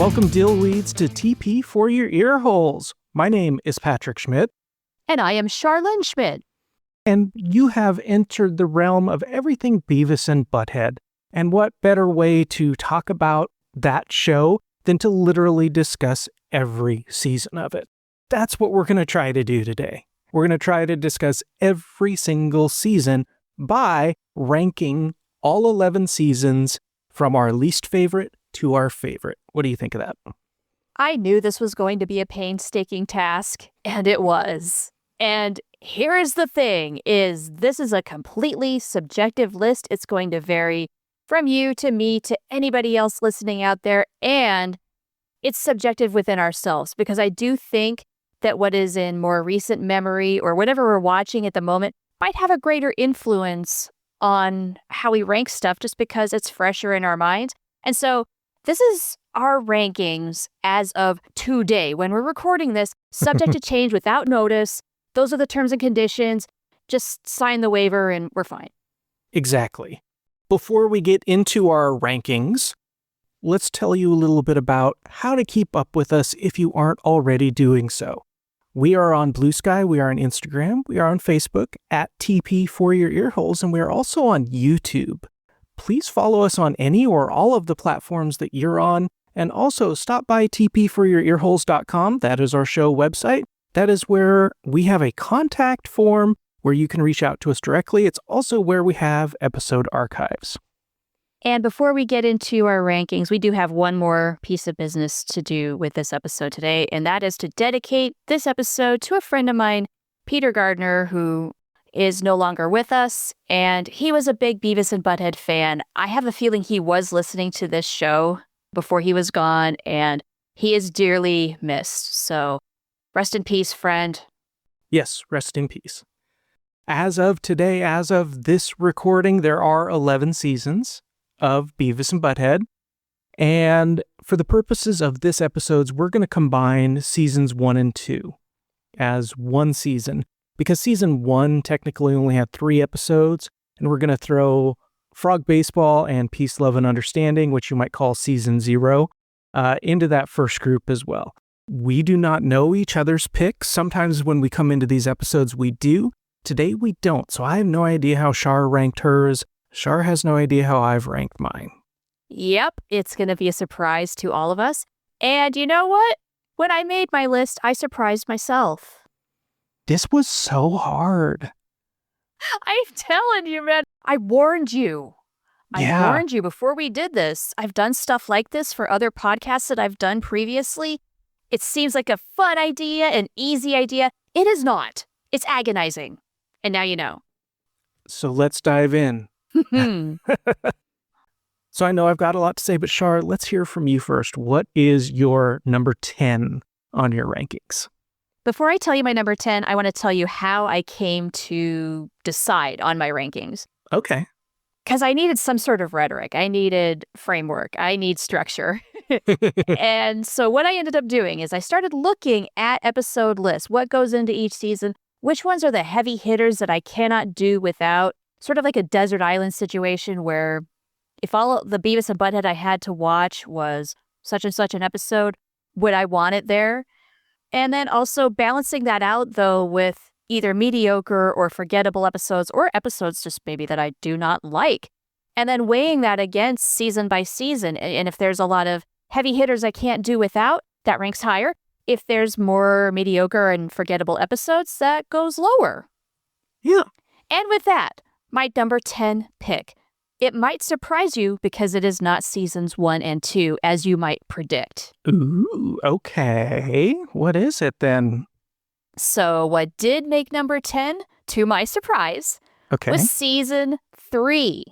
Welcome, dillweeds, to TP for your earholes. My name is Patrick Schmidt. And I am Charlynn Schmidt. And you have entered the realm of everything Beavis and Butt-head. And what better way to talk about that show than to literally discuss every season of it? That's what we're going to try to do today. We're going to try to discuss every single season by ranking all 11 seasons from our least favorite to our favorite. What do you think of that? I knew this was going to be a painstaking task, and it was. And here is the thing, is this is a completely subjective list. It's going to vary from you to me to anybody else listening out there, and it's subjective within ourselves, because I do think that what is in more recent memory or whatever we're watching at the moment might have a greater influence on how we rank stuff just because it's fresher in our minds. And so this is our rankings as of today. When we're recording this, subject to change without notice. Those are the terms and conditions. Just sign the waiver and we're fine. Exactly. Before we get into our rankings, let's tell you a little bit about how to keep up with us if you aren't already doing so. We are on Blue Sky, we are on Instagram, we are on Facebook at TP for your earholes, and we are also on YouTube. Please follow us on any or all of the platforms that you're on, and also stop by tpforyourearholes.com. That is our show website. That is where we have a contact form where you can reach out to us directly. It's also where we have episode archives. And before we get into our rankings, we do have one more piece of business to do with this episode today, and that is to dedicate this episode to a friend of mine, Peter Gardner, who is no longer with us, and he was a big Beavis and Butt-head fan. I have a feeling he was listening to this show before he was gone, and he is dearly missed. So rest in peace, friend. Yes, rest in peace. As of today, as of this recording, there are 11 seasons of Beavis and Butt-head. And for the purposes of this episode, we're going to combine seasons 1 and 2 as one season, because season 1 technically only had 3 episodes, and we're going to throw Frog Baseball and Peace, Love, and Understanding, which you might call season 0, into that first group as well. We do not know each other's picks. Sometimes when we come into these episodes, we do. Today, we don't. So I have no idea how Char ranked hers. Char has no idea how I've ranked mine. Yep, it's going to be a surprise to all of us. And you know what? When I made my list, I surprised myself. This was so hard. I'm telling you, man. I warned you. I warned you before we did this. I've done stuff like this for other podcasts that I've done previously. It seems like a fun idea, an easy idea. It is not. It's agonizing. And now you know. So let's dive in. So I know I've got a lot to say, but Char, let's hear from you first. What is your number 10 on your rankings? Before I tell you my number 10, I want to tell you how I came to decide on my rankings. Okay. Because I needed some sort of rhetoric. I needed framework. I need structure. And so what I ended up doing is I started looking at episode lists. What goes into each season? Which ones are the heavy hitters that I cannot do without? Sort of like a desert island situation where if all the Beavis and Butt-head I had to watch was such and such an episode, would I want it there? And then also balancing that out, though, with either mediocre or forgettable episodes or episodes just maybe that I do not like. And then weighing that against season by season. And if there's a lot of heavy hitters I can't do without, that ranks higher. If there's more mediocre and forgettable episodes, that goes lower. Yeah. And with that, my number 10 pick. It might surprise you because it is not seasons 1 and 2, as you might predict. Ooh, okay. What is it then? So what did make number 10, to my surprise, was season 3.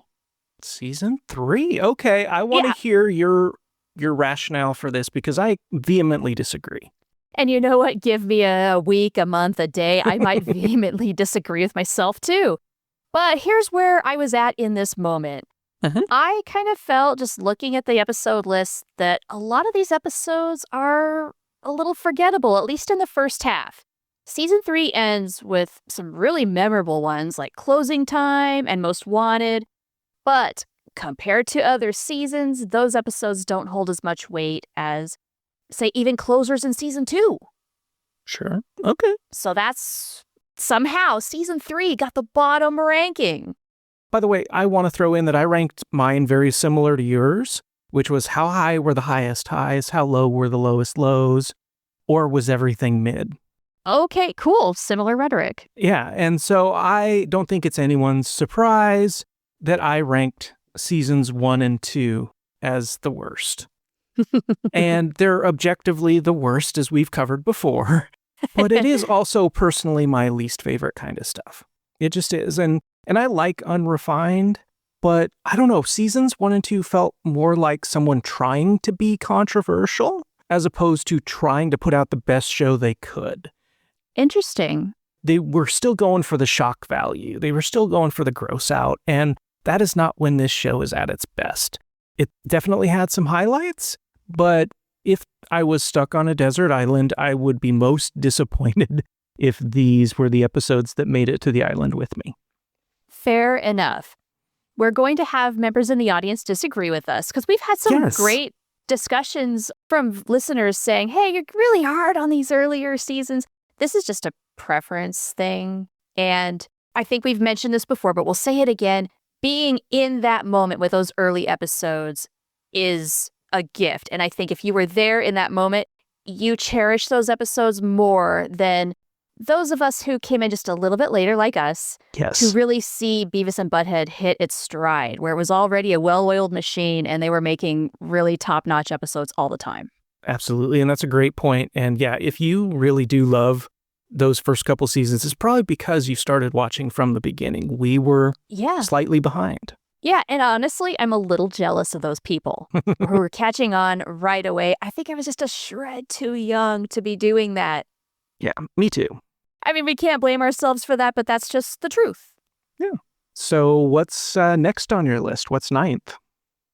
Season 3? Okay, I want to hear your rationale for this because I vehemently disagree. And you know what? Give me a week, a month, a day. I might vehemently disagree with myself too. But here's where I was at in this moment. I kind of felt, just looking at the episode list, that a lot of these episodes are a little forgettable, at least in the first half. Season 3 ends with some really memorable ones like Closing Time and Most Wanted. But compared to other seasons, those episodes don't hold as much weight as, say, even closers in season 2. Sure. Okay. So that's somehow season 3 got the bottom ranking. By the way, I want to throw in that I ranked mine very similar to yours, which was how high were the highest highs, how low were the lowest lows, or was everything mid? Okay, cool. Similar rhetoric. Yeah, and so I don't think it's anyone's surprise that I ranked seasons 1 and 2 as the worst. And they're objectively the worst, as we've covered before. But it is also personally my least favorite kind of stuff. It just is. And I like unrefined, but I don't know. Seasons 1 and 2 felt more like someone trying to be controversial as opposed to trying to put out the best show they could. Interesting. They were still going for the shock value. They were still going for the gross out. And that is not when this show is at its best. It definitely had some highlights, but if I was stuck on a desert island, I would be most disappointed if these were the episodes that made it to the island with me. Fair enough. We're going to have members in the audience disagree with us because we've had some great discussions from listeners saying, hey, you're really hard on these earlier seasons. This is just a preference thing. And I think we've mentioned this before, but we'll say it again. Being in that moment with those early episodes is a gift. And I think if you were there in that moment, you cherish those episodes more than those of us who came in just a little bit later, like us, to really see Beavis and Butt-head hit its stride, where it was already a well-oiled machine and they were making really top-notch episodes all the time. Absolutely. And that's a great point. And yeah, if you really do love those first couple seasons, it's probably because you started watching from the beginning. We were slightly behind. Yeah, and honestly, I'm a little jealous of those people who were catching on right away. I think I was just a shred too young to be doing that. Yeah, me too. I mean, we can't blame ourselves for that, but that's just the truth. Yeah. So what's next on your list? What's 9th?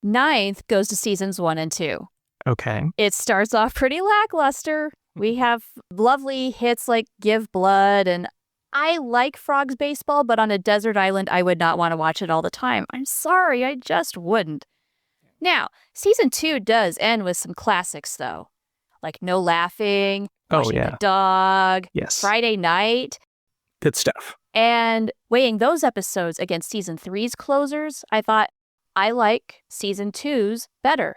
9th goes to seasons 1 and 2. Okay. It starts off pretty lackluster. We have lovely hits like Give Blood, and I like Frogs Baseball, but on a desert island, I would not want to watch it all the time. I'm sorry, I just wouldn't. Now, season 2 does end with some classics, though, like No Laughing, Washing the Dog, Friday Night. Good stuff. And weighing those episodes against season 3's closers, I thought I like season 2's better.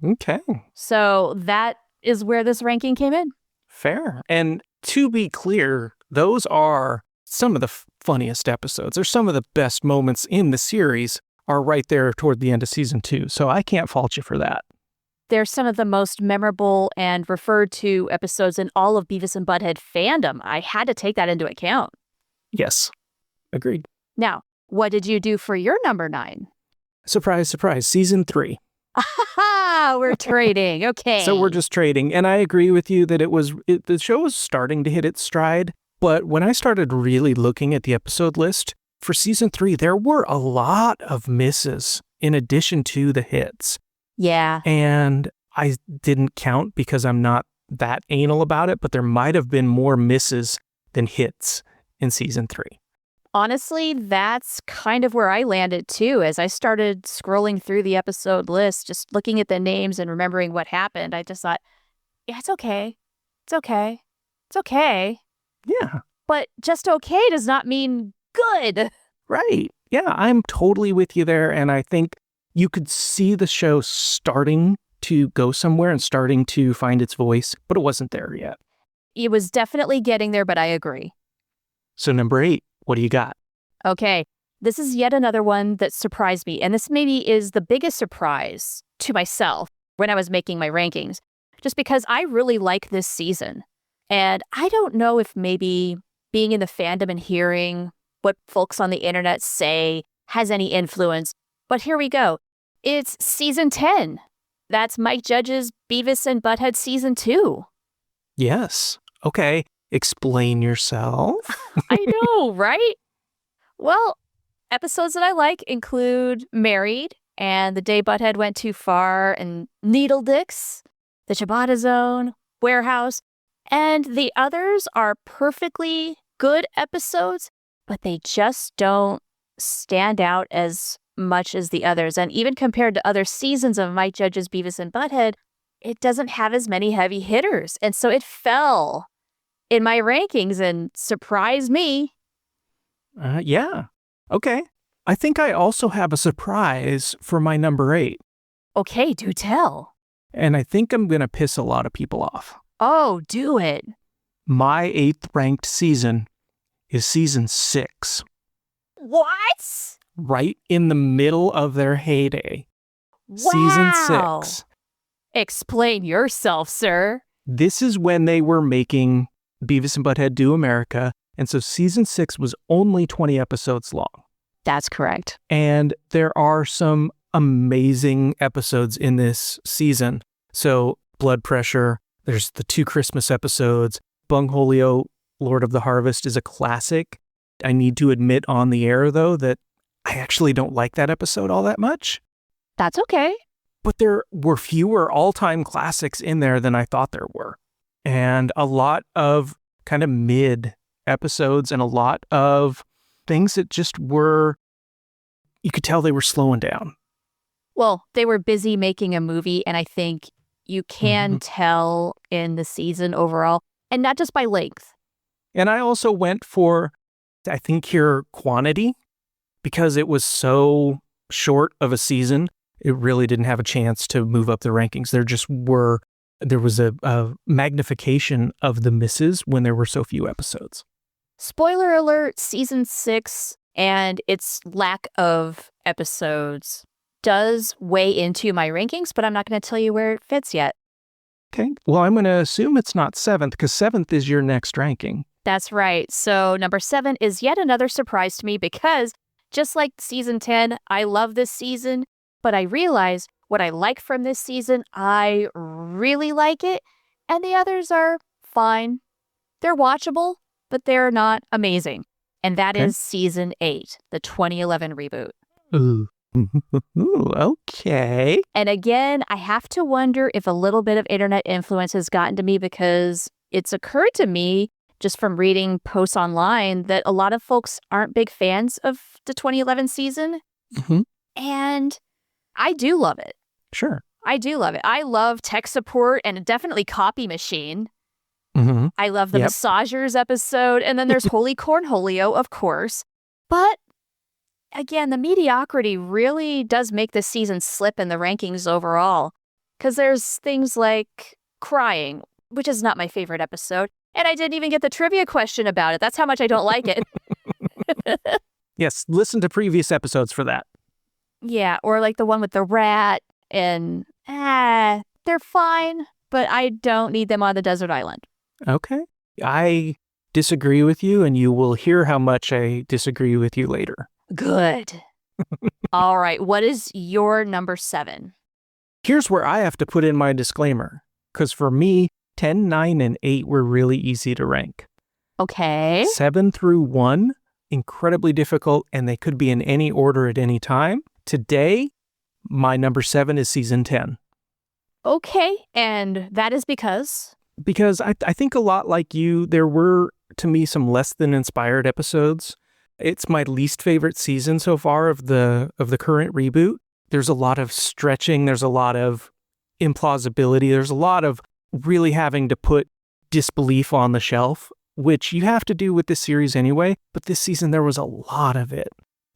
Okay. So that is where this ranking came in. Fair. And to be clear, those are some of the funniest episodes. Or some of the best moments in the series are right there toward the end of season 2. So I can't fault you for that. They're some of the most memorable and referred to episodes in all of Beavis and Butt-head fandom. I had to take that into account. Yes. Agreed. Now, what did you do for your number 9? Surprise, surprise. Season 3. We're trading. Okay. So we're just trading. And I agree with you that the show was starting to hit its stride. But when I started really looking at the episode list for season 3, there were a lot of misses in addition to the hits. Yeah. And I didn't count because I'm not that anal about it, but there might have been more misses than hits in season 3. Honestly, that's kind of where I landed too. As I started scrolling through the episode list, just looking at the names and remembering what happened, I just thought, yeah, it's okay. It's okay. It's okay. Yeah. But just okay does not mean good. Right. Yeah, I'm totally with you there. And I think you could see the show starting to go somewhere and starting to find its voice, but it wasn't there yet. It was definitely getting there, but I agree. So number 8. What do you got? Okay, this is yet another one that surprised me. And this maybe is the biggest surprise to myself when I was making my rankings, just because I really like this season. And I don't know if maybe being in the fandom and hearing what folks on the internet say has any influence. But here we go. It's season 10. That's Mike Judge's Beavis and Butt-head season 2. Yes. Okay. Explain yourself. I know, right? Well, episodes that I like include Married and The Day Butt-head Went Too Far and Needle Dicks, The Ciabatta Zone, Warehouse, and the others are perfectly good episodes, but they just don't stand out as much as the others. And even compared to other seasons of My Judge's Beavis and Butthead, it doesn't have as many heavy hitters. And so it fell in my rankings and surprised me. Yeah. Okay. I think I also have a surprise for my number 8. Okay, do tell. And I think I'm going to piss a lot of people off. Oh, do it. My 8th ranked season is season 6. What? Right in the middle of their heyday. Wow. Season 6. Explain yourself, sir. This is when they were making Beavis and Butt-head Do America. And so season 6 was only 20 episodes long. That's correct. And there are some amazing episodes in this season. So Blood Pressure, there's the 2 Christmas episodes. Bungholio, Lord of the Harvest is a classic. I need to admit on the air, though, that I actually don't like that episode all that much. That's okay. But there were fewer all-time classics in there than I thought there were. And a lot of kind of mid episodes and a lot of things that just were, you could tell they were slowing down. Well, they were busy making a movie, and I think you can tell in the season overall, and not just by length. And I also went for, I think here, quantity, because it was so short of a season. It really didn't have a chance to move up the rankings. There was a magnification of the misses when there were so few episodes. Spoiler alert, season 6 and its lack of episodes does weigh into my rankings, but I'm not going to tell you where it fits yet. Okay. Well, I'm going to assume it's not 7th, because 7th is your next ranking. That's right. So number 7 is yet another surprise to me because just like season 10, I love this season, but I realize what I like from this season, I really like it, and the others are fine. They're watchable, but they're not amazing. And that is season 8, the 2011 reboot. Ooh. Okay. And again, I have to wonder if a little bit of internet influence has gotten to me, because it's occurred to me just from reading posts online that a lot of folks aren't big fans of the 2011 season. And I do love it. Sure. I do love it. I love tech support and definitely Copy Machine. I love the Massagers episode. And then there's Holy Cornholio, of course. But again, the mediocrity really does make this season slip in the rankings overall. Because there's things like Crying, which is not my favorite episode. And I didn't even get the trivia question about it. That's how much I don't like it. Yes, listen to previous episodes for that. Yeah, or like the one with the rat. And they're fine, but I don't need them on the desert island. Okay. I disagree with you, and you will hear how much I disagree with you later. Good. All right. What is your number 7? Here's where I have to put in my disclaimer, because for me, 10, 9, and 8 were really easy to rank. Okay. 7 through 1, incredibly difficult, and they could be in any order at any time. Today, my number 7 is season 10. Okay. And that is because? Because I think a lot like you, there were, to me, some less than inspired episodes. It's my least favorite season so far of the current reboot. There's a lot of stretching. There's a lot of implausibility. There's a lot of really having to put disbelief on the shelf, which you have to do with this series anyway. But this season, there was a lot of it.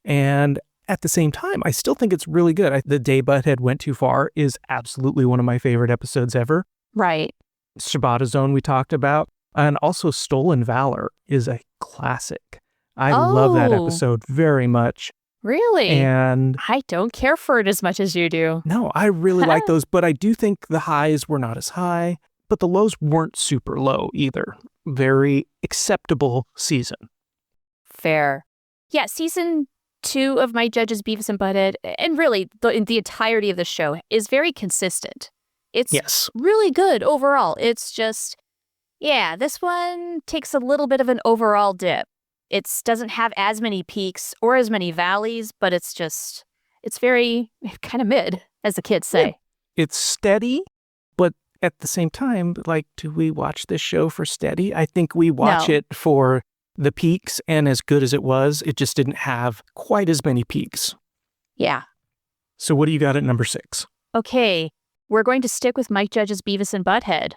And at the same time, I still think it's really good. The Day Butthead Went Too Far is absolutely one of my favorite episodes ever. Right. Shibata Zone we talked about. And also Stolen Valor is a classic. I love that episode very much. Really? And I don't care for it as much as you do. No, I really like those, but I do think the highs were not as high, but the lows weren't super low either. Very acceptable season. Fair. Yeah, season 2 of My Judge's Beavis and Butt-head, and really the entirety of the show, is very consistent. It's really good overall. It's just, this one takes a little bit of an overall dip. It doesn't have as many peaks or as many valleys, but it's very kind of mid, as the kids say. Yeah. It's steady, but at the same time, like, do we watch this show for steady? I think we watch it for the peaks, and as good as it was, it just didn't have quite as many peaks. Yeah. So what do you got at number 6? Okay. We're going to stick with Mike Judge's Beavis and Butt-head.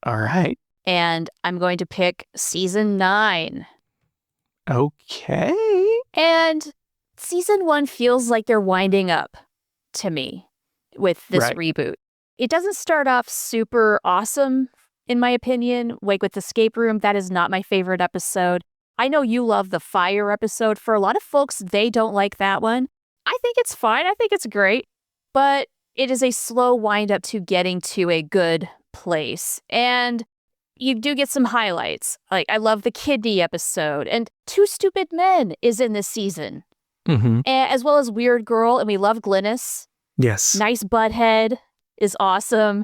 All right. And I'm going to pick season 9. Okay. And season 1 feels like they're winding up to me with this reboot. It doesn't start off super awesome, in my opinion. Like with Escape Room, that is not my favorite episode. I know you love the fire episode. For a lot of folks, they don't like that one. I think it's fine. I think it's great. But it is a slow wind up to getting to a good place. And you do get some highlights. Like, I love the kidney episode. And Two Stupid Men is in this season. As well as Weird Girl. And we love Glynis. Yes. Nice Butthead is awesome.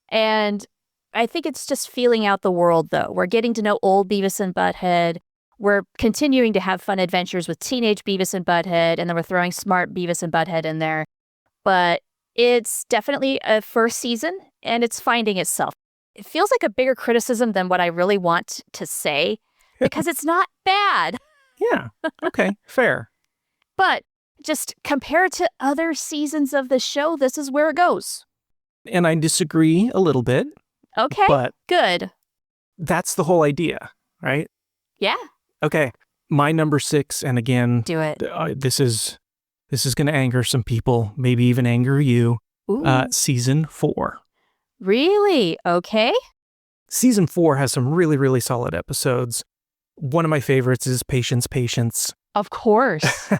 And I think it's just feeling out the world, though. We're getting to know old Beavis and Butt-head. We're continuing to have fun adventures with teenage Beavis and Butt-head. And then we're throwing smart Beavis and Butt-head in there. But it's definitely a first season, and it's finding itself. It feels like a bigger criticism than what I really want to say, because it's not bad. Yeah. Okay. Fair. But just compared to other seasons of the show, this is where it goes. And I disagree a little bit. Okay. But good. That's the whole idea, right? Yeah. Okay. My number 6, and again, do it. This is going to anger some people, maybe even anger you. Season 4. Really? Okay. Season 4 has some really, really solid episodes. One of my favorites is Patience. Of course.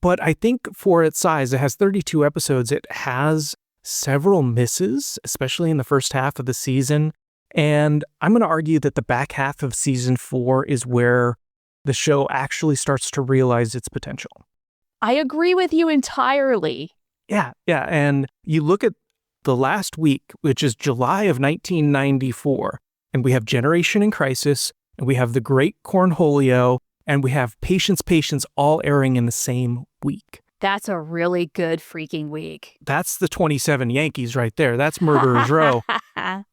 But I think for its size, it has 32 episodes. It has several misses, especially in the first half of the season. And I'm going to argue that the back half of season 4 is where the show actually starts to realize its potential. I agree with you entirely. Yeah. And you look at the last week, which is July of 1994, and we have Generation in Crisis, and we have The Great Cornholio, and we have Patience all airing in the same week. That's a really good freaking week. That's the 27 Yankees right there. That's Murderer's Row.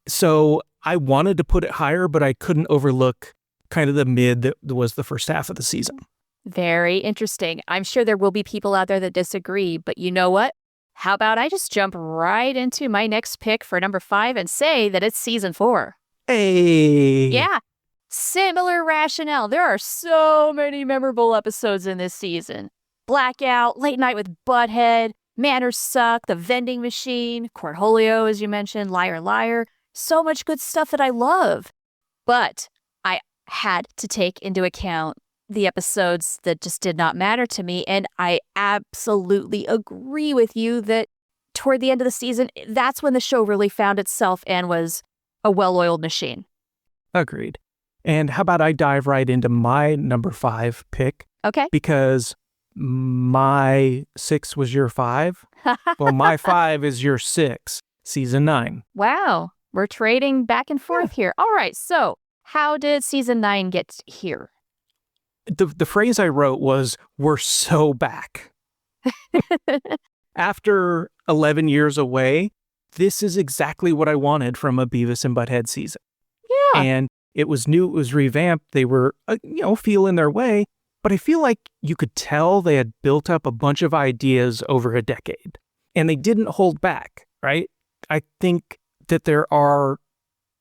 So I wanted to put it higher, but I couldn't overlook kind of the mid that was the first half of the season. Very interesting. I'm sure there will be people out there that disagree, but you know what? How about I just jump right into my next pick for number 5 and say that it's season 4. Hey. Yeah. Similar rationale. There are so many memorable episodes in this season. Blackout, Late Night with Butthead, Manners Suck, The Vending Machine, Cornholio, as you mentioned, Liar Liar. So much good stuff that I love. But I had to take into account the episodes that just did not matter to me. And I absolutely agree with you that toward the end of the season, that's when the show really found itself and was a well-oiled machine. Agreed. And how about I dive right into my number 5 pick? Okay. Because my 6 was your 5. Well, my 5 is your 6, season 9. Wow. We're trading back and forth here. All right. So how did season 9 get here? The phrase I wrote was, we're so back. After 11 years away, this is exactly what I wanted from a Beavis and Butt-head season. Yeah. And it was new, it was revamped. They were, feeling their way. But I feel like you could tell they had built up a bunch of ideas over a decade. And they didn't hold back, right? I think that there are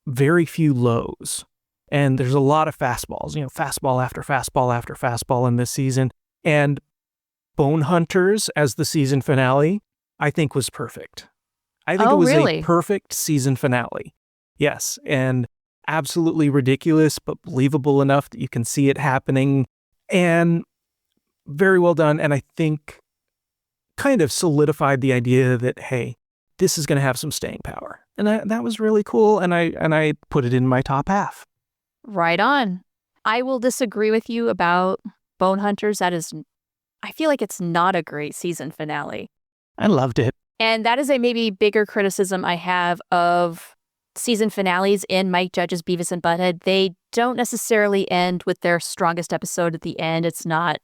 very few lows. And there's a lot of fastballs, fastball after fastball after fastball in this season. And Bone Hunters as the season finale, I think was perfect. I think it was a perfect season finale. Yes, and absolutely ridiculous, but believable enough that you can see it happening. And very well done. And I think kind of solidified the idea that, hey, this is going to have some staying power. And that was really cool. And I put it in my top half. Right on. I will disagree with you about Bone Hunters. I feel like it's not a great season finale. I loved it. And that is a maybe bigger criticism I have of season finales in Mike Judge's Beavis and Butt-head. They don't necessarily end with their strongest episode at the end. It's not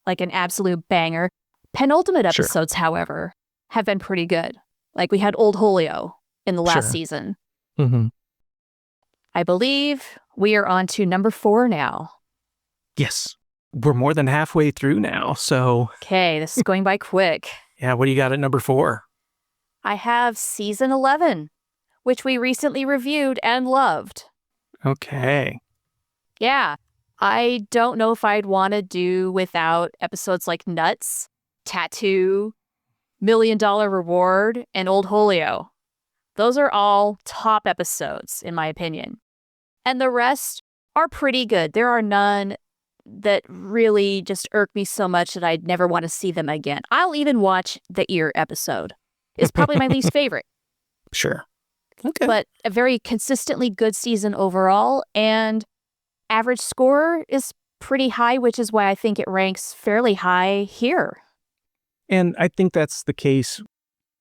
like an absolute banger. Penultimate episodes, however, have been pretty good. Like we had Old Holio in the last season. Mm-hmm. I believe we are on to number 4 now. Yes. we're more than halfway through now. So, Okay, this is going by quick. yeah, what do you got at number 4? I have season 11, which we recently reviewed and loved. Okay. Yeah, I don't know if I'd want to do without episodes like Nuts, Tattoo, $1 Million Reward, and Old Holio. Those are all top episodes, in my opinion. And the rest are pretty good. There are none that really just irk me so much that I'd never want to see them again. I'll even watch the Ear episode. It's probably my least favorite. Sure. Okay. But a very consistently good season overall, and average score is pretty high, which is why I think it ranks fairly high here. And I think that's the case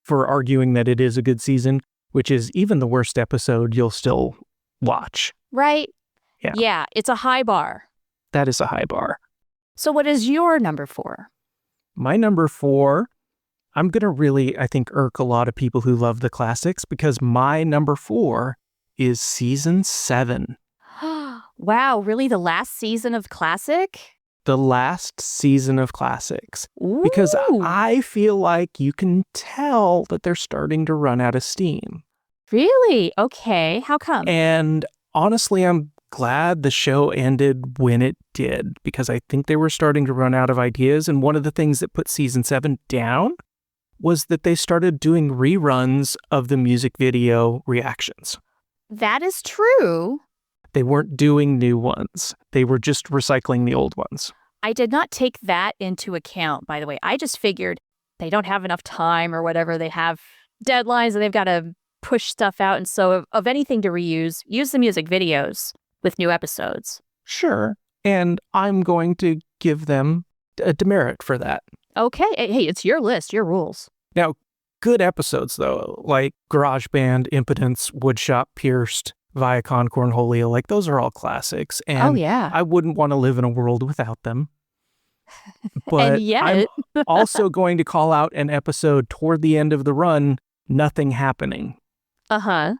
for arguing that it is a good season, which is even the worst episode you'll still watch. Right? Yeah. Yeah, it's a high bar. That is a high bar. So what is your number 4? My number 4, I'm going to really, I think, irk a lot of people who love the classics because my number 4 is season 7. Wow, really? The last season of Classic? The last season of Classics. Ooh. Because I feel like you can tell that they're starting to run out of steam. Really? Okay. How come? And honestly, I'm glad the show ended when it did because I think they were starting to run out of ideas. And one of the things that put season 7 down was that they started doing reruns of the music video reactions. That is true. They weren't doing new ones. They were just recycling the old ones. I did not take that into account, by the way. I just figured they don't have enough time or whatever. They have deadlines and they've got to push stuff out. And so of anything to reuse, use the music videos with new episodes. Sure. And I'm going to give them a demerit for that. Okay. Hey, it's your list, your rules. Now, good episodes, though, like GarageBand, Impotence, Woodshop, Pierced, Viacon, Cornholio, like those are all classics. And yeah. I wouldn't want to live in a world without them. But and yet... I'm also going to call out an episode toward the end of the run, Nothing Happening. Uh-huh.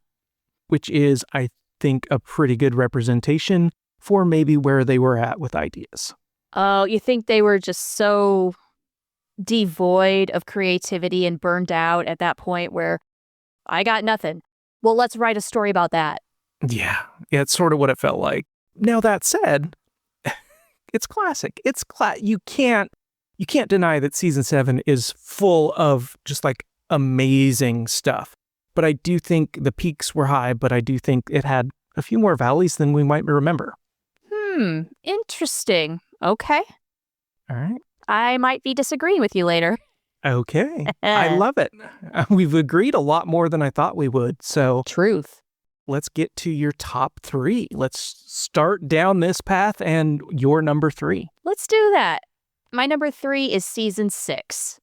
Which is, I think, a pretty good representation for maybe where they were at with ideas. Oh, you think they were just so devoid of creativity and burned out at that point where I got nothing. Well, let's write a story about that. Yeah, it's sort of what it felt like. Now, that said, it's classic. You can't deny that season 7 is full of just like amazing stuff. But I do think the peaks were high, but I do think it had a few more valleys than we might remember. Interesting. Okay. All right. I might be disagreeing with you later. Okay. I love it. We've agreed a lot more than I thought we would. So Truth. let's get to your top 3. Let's start down this path and your number 3. Let's do that. My number 3 is season 6.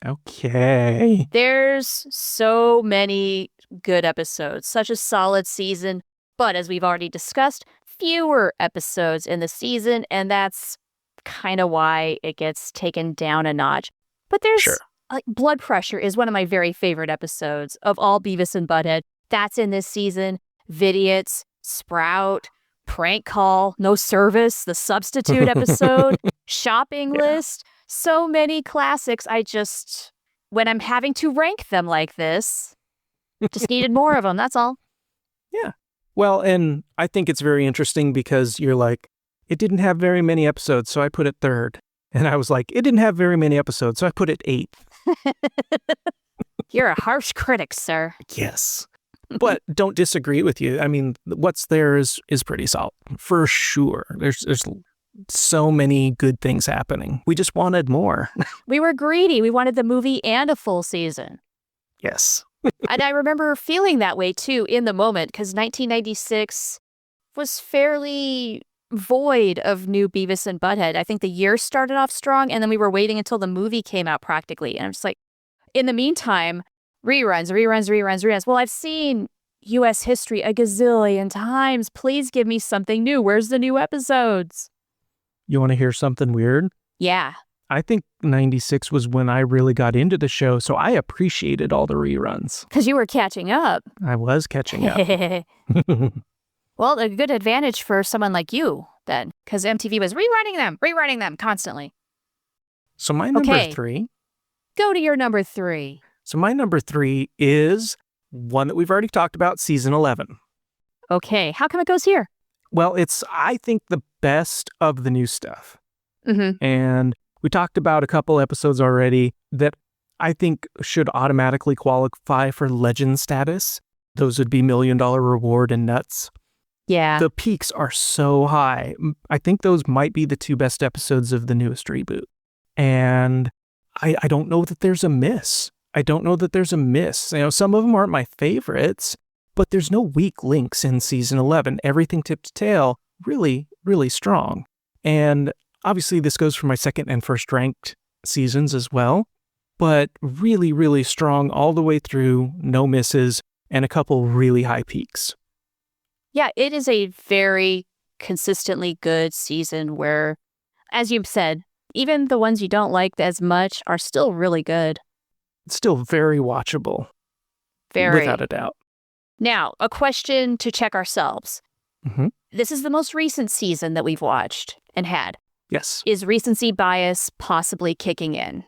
Okay. There's so many good episodes, such a solid season, but as we've already discussed, fewer episodes in the season, and that's kind of why it gets taken down a notch. But there's, like, Blood Pressure is one of my very favorite episodes of all Beavis and Butt-head. That's in this season. Vidiots, Sprout, Prank Call, No Service, the Substitute episode, Shopping List. So many classics. When I'm having to rank them like this, just needed more of them. That's all. Yeah. Well, and I think it's very interesting because you're like, it didn't have very many episodes, so I put it 3rd. And I was like, it didn't have very many episodes, so I put it 8th. You're a harsh critic, sir. Yes. But don't disagree with you. I mean, what's there is pretty solid, for sure. There's so many good things happening. We just wanted more. We were greedy. We wanted the movie and a full season. Yes. And I remember feeling that way, too, in the moment, because 1996 was fairly void of new Beavis and Butt-head. I think the year started off strong, and then we were waiting until the movie came out practically. And I'm just like, in the meantime, reruns. Well, I've seen U.S. history a gazillion times. Please give me something new. Where's the new episodes? You want to hear something weird? Yeah. I think 96 was when I really got into the show, so I appreciated all the reruns. Because you were catching up. I was catching up. Well, a good advantage for someone like you then, because MTV was rerunning them constantly. So my number Okay. 3. Go to your number 3. So my number 3 is one that we've already talked about, season 11. Okay. How come it goes here? Well, it's, I think, the best of the new stuff. Mm-hmm. And we talked about a couple episodes already that I think should automatically qualify for legend status. Those would be $1 Million Reward and Nuts. Yeah. The peaks are so high. I think those might be the 2 best episodes of the newest reboot. And I don't know that there's a miss. Some of them aren't my favorites, but there's no weak links in season 11. Everything tip to tail, really, really strong. And obviously this goes for my second and first ranked seasons as well, but really, really strong all the way through, no misses, and a couple really high peaks. Yeah, it is a very consistently good season where, as you've said, even the ones you don't like as much are still really good. It's still very watchable. Very. Without a doubt. Now, a question to check ourselves. Mm-hmm. This is the most recent season that we've watched and had. Yes. Is recency bias possibly kicking in?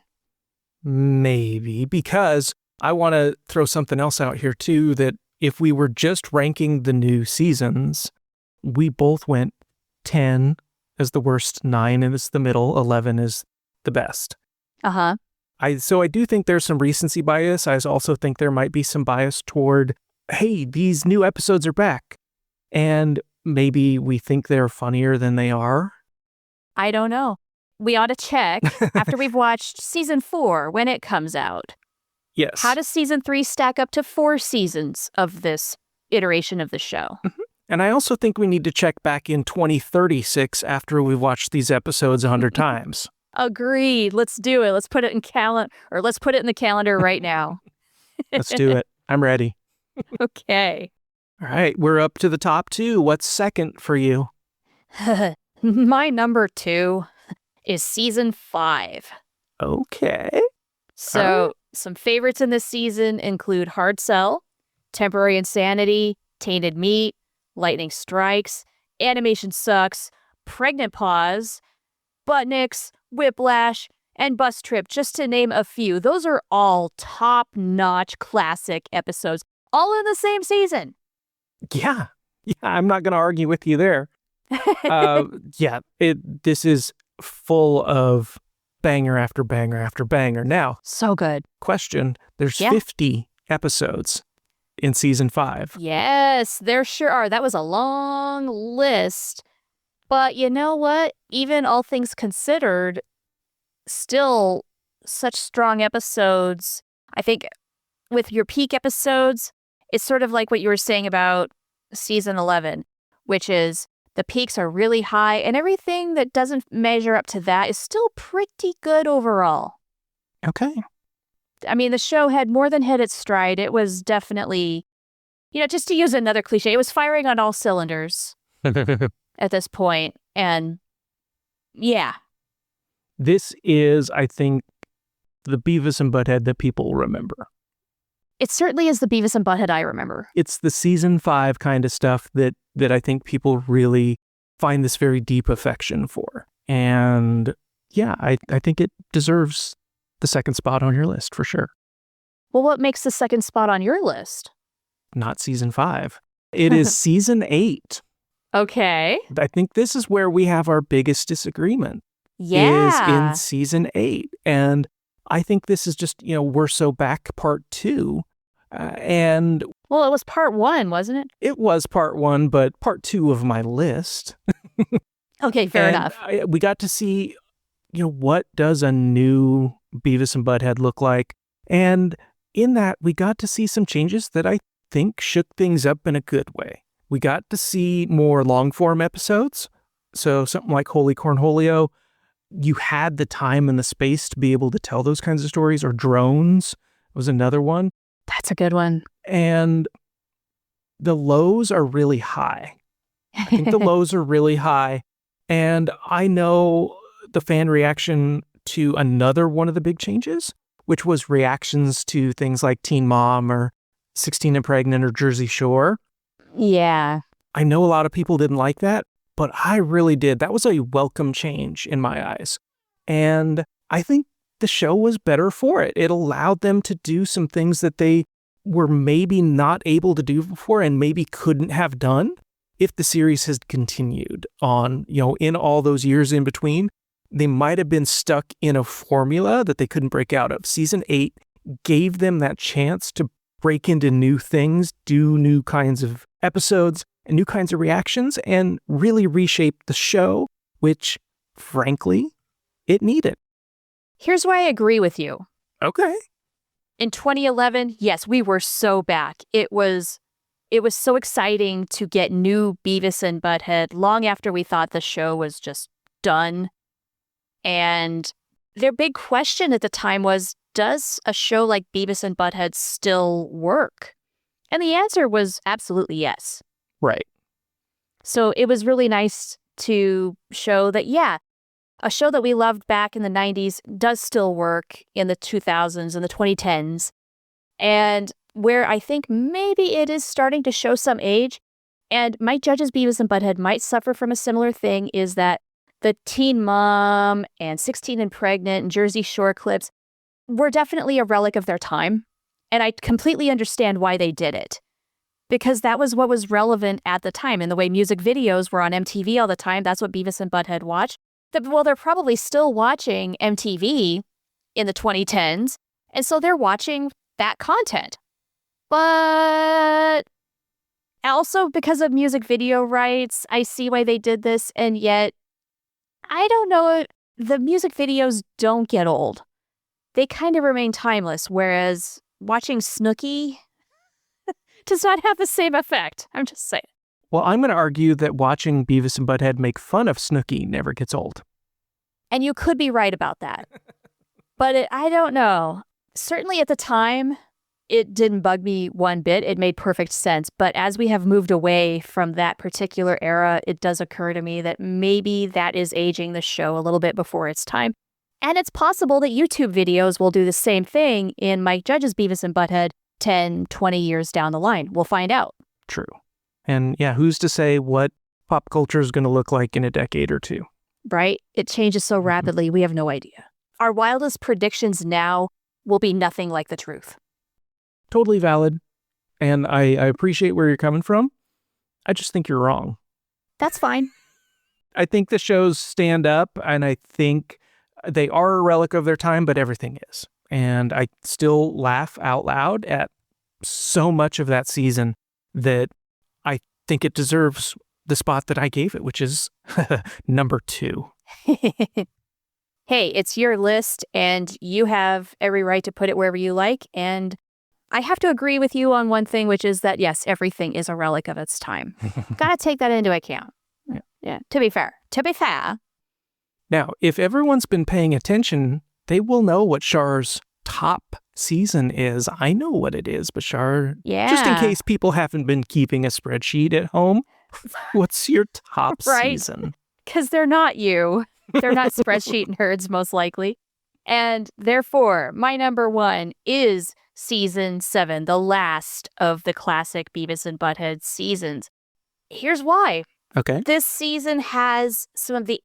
Maybe, because I want to throw something else out here too, that if we were just ranking the new seasons, we both went 10 as the worst, 9 is the middle, 11 is the best. Uh-huh. So I do think there's some recency bias. I also think there might be some bias toward, hey, these new episodes are back. And maybe we think they're funnier than they are. I don't know. We ought to check after we've watched season 4 when it comes out. Yes. How does season 3 stack up to 4 seasons of this iteration of the show? Mm-hmm. And I also think we need to check back in 2036 after we've watched these episodes 100 times. Agreed. Let's do it. Let's put it in the calendar right now. Let's do it. I'm ready. Okay. All right. We're up to the top 2. What's second for you? My number 2 is season 5. Okay. So some favorites in this season include Hard Sell, Temporary Insanity, Tainted Meat, Lightning Strikes, Animation Sucks, Pregnant Pause, Buttnicks, Whiplash, and Bus Trip, just to name a few. Those are all top-notch classic episodes, all in the same season. Yeah, I'm not going to argue with you there. This is full of banger after banger after banger. Now, so good. Question, there's 50 episodes in season 5. Yes, there sure are. That was a long list. But you know what? Even all things considered, still such strong episodes. I think with your peak episodes, it's sort of like what you were saying about season 11, which is the peaks are really high and everything that doesn't measure up to that is still pretty good overall. Okay. I mean, the show had more than hit its stride. It was definitely, just to use another cliche, it was firing on all cylinders at this point. And yeah. This is, I think, the Beavis and Butt-head that people remember. It certainly is the Beavis and Butt-head I remember. It's the season 5 kind of stuff that I think people really find this very deep affection for. And yeah, I think it deserves the second spot on your list for sure. Well, what makes the second spot on your list? Not season 5. It is season 8. Okay. I think this is where we have our biggest disagreement. Yeah. Is in season 8. And I think this is just, We're So Back part 2. Well, it was part 1, wasn't it? It was part 1, but part 2 of my list. Okay, fair enough. We got to see, what does a new Beavis and Butt-head look like? And in that, we got to see some changes that I think shook things up in a good way. We got to see more long-form episodes. So something like Holy Cornholio, you had the time and the space to be able to tell those kinds of stories, or Drones was another one. That's a good one. And the lows are really high. I think the lows are really high. And I know the fan reaction to another one of the big changes, which was reactions to things like Teen Mom or 16 and Pregnant or Jersey Shore. Yeah. I know a lot of people didn't like that, but I really did. That was a welcome change in my eyes. And I think the show was better for it. It allowed them to do some things that they were maybe not able to do before and maybe couldn't have done if the series had continued on, in all those years in between. They might have been stuck in a formula that they couldn't break out of. Season 8 gave them that chance to break into new things, do new kinds of episodes and new kinds of reactions, and really reshape the show, which, frankly, it needed. Here's why I agree with you. Okay. In 2011, yes, we were so back. It was so exciting to get new Beavis and Butt-head long after we thought the show was just done. And their big question at the time was, does a show like Beavis and Butt-head still work? And the answer was absolutely yes. Right. So it was really nice to show that, yeah, a show that we loved back in the 90s does still work in the 2000s and the 2010s. And where I think maybe it is starting to show some age, and Mike Judge's Beavis and Butt-head might suffer from a similar thing, is that the Teen Mom and 16 and Pregnant and Jersey Shore clips were definitely a relic of their time. And I completely understand why they did it. Because that was what was relevant at the time. And the way music videos were on MTV all the time, that's what Beavis and Butt-head watched. Well, they're probably still watching MTV in the 2010s. And so they're watching that content. But also because of music video rights, I see why they did this. And yet, I don't know, the music videos don't get old. They kind of remain timeless, whereas watching Snooki does not have the same effect. I'm just saying. Well, I'm going to argue that watching Beavis and Butt-head make fun of Snooki never gets old. And you could be right about that. But I don't know. Certainly at the time, it didn't bug me one bit. It made perfect sense. But as we have moved away from that particular era, it does occur to me that maybe that is aging the show a little bit before its time. And it's possible that YouTube videos will do the same thing in Mike Judge's Beavis and Butt-head 10, 20 years down the line. We'll find out. True. And yeah, who's to say what pop culture is going to look like in a decade or two? Right? It changes so rapidly, we have no idea. Our wildest predictions now will be nothing like the truth. Totally valid. And I appreciate where you're coming from. I just think you're wrong. That's fine. I think the shows stand up, and I think they are a relic of their time, but everything is. And I still laugh out loud at so much of that season that I think it deserves the spot that I gave it, which is number 2. Hey, it's your list, and you have every right to put it wherever you like. And I have to agree with you on one thing, which is that, yes, everything is a relic of its time. Gotta take that into account. Yeah, to be fair. To be fair. Now, if everyone's been paying attention, they will know what Char's top season is. I know what it is, but Char, just in case people haven't been keeping a spreadsheet at home, what's your top season? Because they're not you. They're not spreadsheet nerds, most likely. And therefore, my number 1 is season 7, the last of the classic Beavis and Butt-head seasons. Here's why. Okay. This season has some of the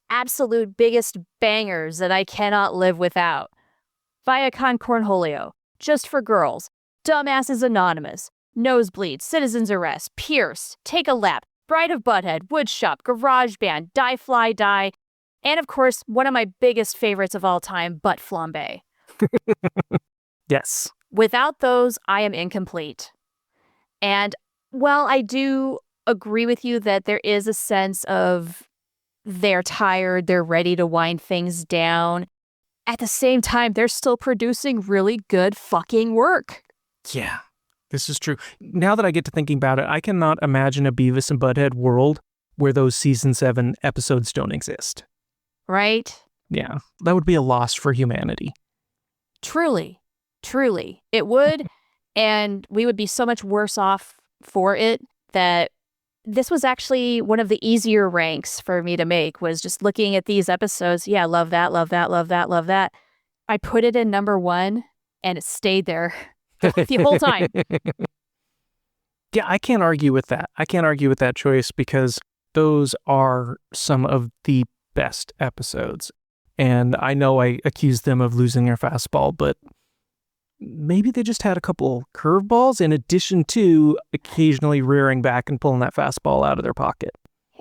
absolute biggest bangers that I cannot live without. Viacom Cornholio, Just for Girls, Dumbasses Anonymous, Nosebleed, Citizen's Arrest, Pierce, Take a Lap, Bride of Butthead, Woodshop, Garage Band, Die Fly Die, and of course, one of my biggest favorites of all time, Butt Flambe. Yes. Without those, I am incomplete. And while I do agree with you that there is a sense of they're tired, they're ready to wind things down, at the same time, they're still producing really good fucking work. Yeah, this is true. Now that I get to thinking about it, I cannot imagine a Beavis and Butt-head world where those season 7 episodes don't exist. Right? Yeah, that would be a loss for humanity. Truly. Truly. It would, and we would be so much worse off for it that this was actually one of the easier ranks for me to make, was just looking at these episodes. Yeah, love that, love that, love that, love that. I put it in number 1, and it stayed there the whole time. Yeah, I can't argue with that. I can't argue with that choice because those are some of the best episodes. And I know I accused them of losing their fastball, but maybe they just had a couple curveballs in addition to occasionally rearing back and pulling that fastball out of their pocket.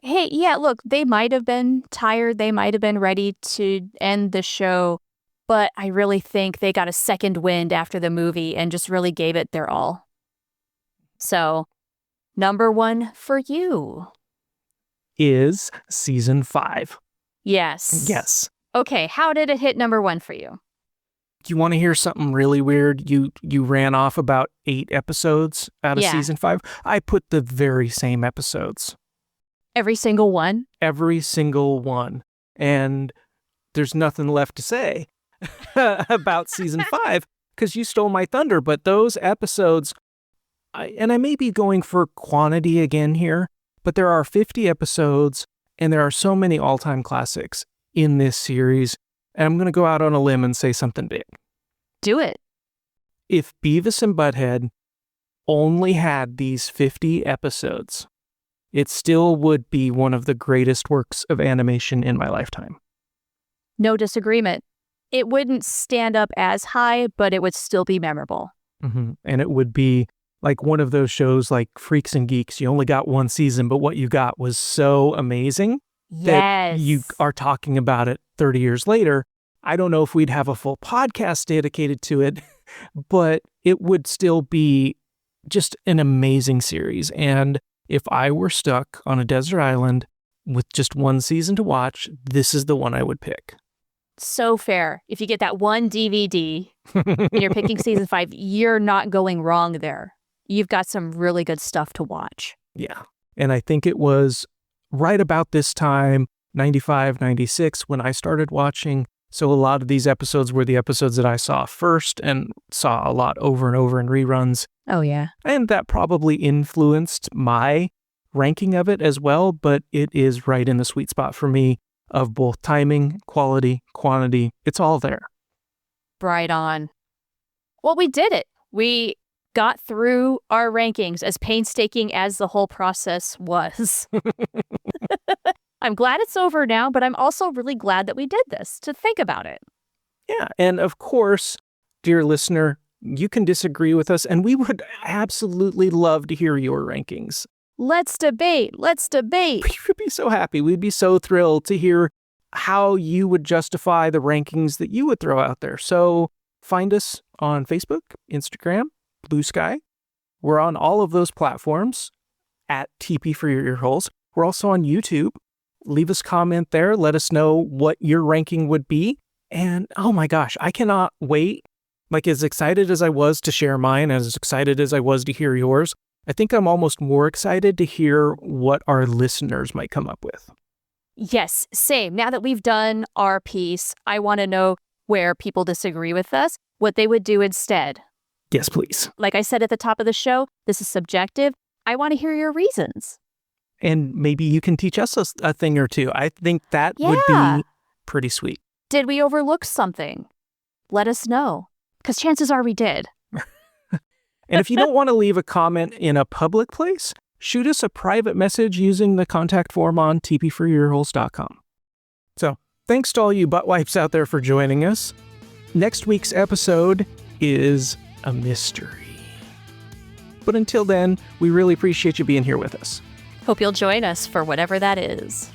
Hey, yeah, look, they might have been tired. They might have been ready to end the show, but I really think they got a second wind after the movie and just really gave it their all. So, number 1 for you is season 5. Yes. Yes. Okay, how did it hit number 1 for you? Do you want to hear something really weird? You ran off about 8 episodes out of season 5. I put the very same episodes. Every single one? Every single one. And there's nothing left to say about season 5 because you stole my thunder. But those episodes, and I may be going for quantity again here, but there are 50 episodes and there are so many all-time classics in this series. And I'm going to go out on a limb and say something big. Do it. If Beavis and Butt-head only had these 50 episodes, it still would be one of the greatest works of animation in my lifetime. No disagreement. It wouldn't stand up as high, but it would still be memorable. Mm-hmm. And it would be like one of those shows like Freaks and Geeks. You only got one season, but what you got was so amazing that you are talking about it 30 years later. I don't know if we'd have a full podcast dedicated to it, but it would still be just an amazing series. And if I were stuck on a desert island with just one season to watch, this is the one I would pick. So fair. If you get that one DVD and you're picking season 5, you're not going wrong there. You've got some really good stuff to watch. Yeah. And I think it was right about this time, 95, 96, when I started watching. So a lot of these episodes were the episodes that I saw first and saw a lot over and over in reruns. Oh, yeah. And that probably influenced my ranking of it as well, but it is right in the sweet spot for me of both timing, quality, quantity. It's all there. Right on. Well, we did it. We got through our rankings, as painstaking as the whole process was. I'm glad it's over now, but I'm also really glad that we did this, to think about it. Yeah, and of course, dear listener, you can disagree with us, and we would absolutely love to hear your rankings. Let's debate. Let's debate. We would be so happy. We'd be so thrilled to hear how you would justify the rankings that you would throw out there. So find us on Facebook, Instagram, Blue Sky. We're on all of those platforms at TP for your earholes. We're also on YouTube. Leave us a comment there. Let us know what your ranking would be. And oh my gosh, I cannot wait. Like, as excited as I was to share mine, as excited as I was to hear yours, I think I'm almost more excited to hear what our listeners might come up with. Yes, same. Now that we've done our piece, I want to know where people disagree with us, what they would do instead. Yes, please. Like I said at the top of the show, this is subjective. I want to hear your reasons. And maybe you can teach us a thing or two. I think that would be pretty sweet. Did we overlook something? Let us know, because chances are we did. And if you don't want to leave a comment in a public place, shoot us a private message using the contact form on tpforyourearholes.com. So thanks to all you butt wipes out there for joining us. Next week's episode is a mystery. But until then, we really appreciate you being here with us. Hope you'll join us for whatever that is.